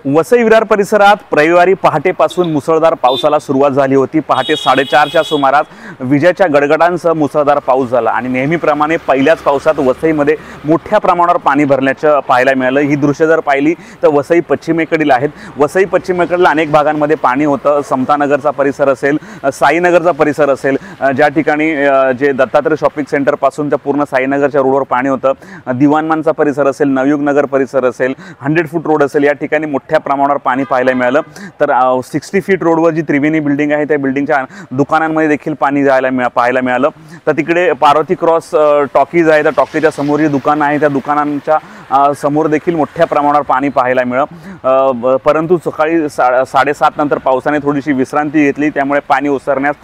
वसई विरार परिसरात रविवारी पहाटेपासून मुसळधार पावसाला सुरुवात झाली होती। पहाटे 4:30च्या सुमारास विजेच्या गडगडांसह मुसळधार पाऊस झाला आणि नेहमीप्रमाणे पहिल्याच पावसात वसईमध्ये मोठ्या प्रमाणावर पाणी भरल्याचं पाहायला मिळालं। ही दृश्य जर पाहिली तर वसई पश्चिमेकडील आहेत। वसई पश्चिमेकडील अनेक भागांमध्ये पाणी होतं। समतानगरचा परिसर असेल, साईनगरचा परिसर असेल, ज्या ठिकाणी जे दत्तात्रय शॉपिंग सेंटर पासून त्या पूर्ण साईनगरच्या रोडवर पाणी होतं। दिवाणमानचा परिसर असेल, नवयुग नगर परिसर असेल, 100 फूट रोड असेल, या ठिकाणी मोठ्या प्रमाणावर पाणी पाहायला मिळालं। तर 60 फीट रोडवर जी त्रिवेणी बिल्डिंग आहे त्या बिल्डिंगच्या दुकानांमध्ये देखील पाणी पाहायला मिळालं। तर तिकडे पार्वती क्रॉस टॉकीज आहे, त्या टॉकीजच्या समोर जी दुकानं आहे त्या दुकानांच्या समोर देखील मोठ्या प्रमाणावर पाणी पाहायला मिळालं। परंतु सकाळी 7:30 नंतर पावसाने थोडीशी विश्रांती घेतली, त्यामुळे पाणी ओसरण्यास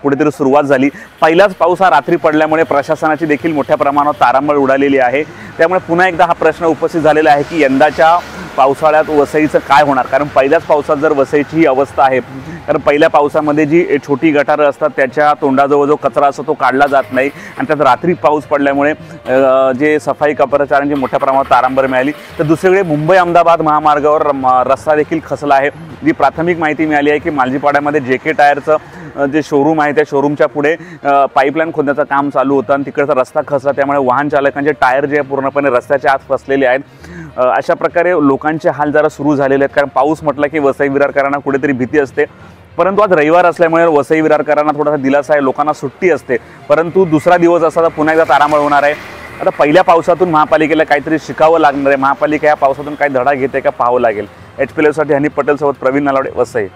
कुठेतरी सुरुवात झाली। पहिलाच पाऊस हा रात्री पडल्यामुळे प्रशासनाची देखील मोठ्या प्रमाणावर तारांबळ उडालेली आहे। त्यामुळे पुन्हा एकदा हा प्रश्न उपस्थित झालेला आहे की यंदाच्या पावसाळ्यात वसईचं काय होणार। कारण पहिल्याच पावसात जर वसईची ही अवस्था आहे, कारण पहिल्या पावसामध्ये जी छोटी गटारं असतात त्याच्या तोंडाजवळ जो कचरा असतो तो काढला जात नाही आणि त्यात रात्री पाऊस पडल्यामुळे जे सफाई कर्मचाऱ्यांची मोठ्या प्रमाणात तारांबळ मिळाली। तर दुसरीकडे मुंबई अहमदाबाद महामार्गावर रस्ता देखील खचला आहे। जी प्राथमिक माहिती मिळाली आहे की मालजीपाड्यामध्ये JK टायरचं जे शोरूम आहे त्या शोरूमच्या पुढे पाईपलाईन खोदण्याचं काम चालू होतं आणि तिकडचा रस्ता खचला, त्यामुळे वाहन चालकांचे टायर जे पूर्णपणे रस्त्याच्या आत फसलेले आहेत। अशा प्रकारे लोकांचे हाल जरा सुरू झालेले आहेत। कारण पाऊस म्हटला की वसई विरारकरांना कुठेतरी भीती असते, परंतु आज रविवार असल्यामुळे वसई विरारकरांना थोडासा दिलासा आहे, लोकांना सुट्टी असते। परंतु दुसरा दिवस असा तर पुन्हा एकदा तारांबळ होणार आहे। आता पहिल्या पावसातून महापालिकेला काहीतरी शिकावं लागणार आहे। महापालिका या पावसातून काही धडा घेते का पाहावं लागेल। HPLS साठी हनी पटेल सोबत प्रवीण नलावडे, वसई।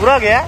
पूरा गया।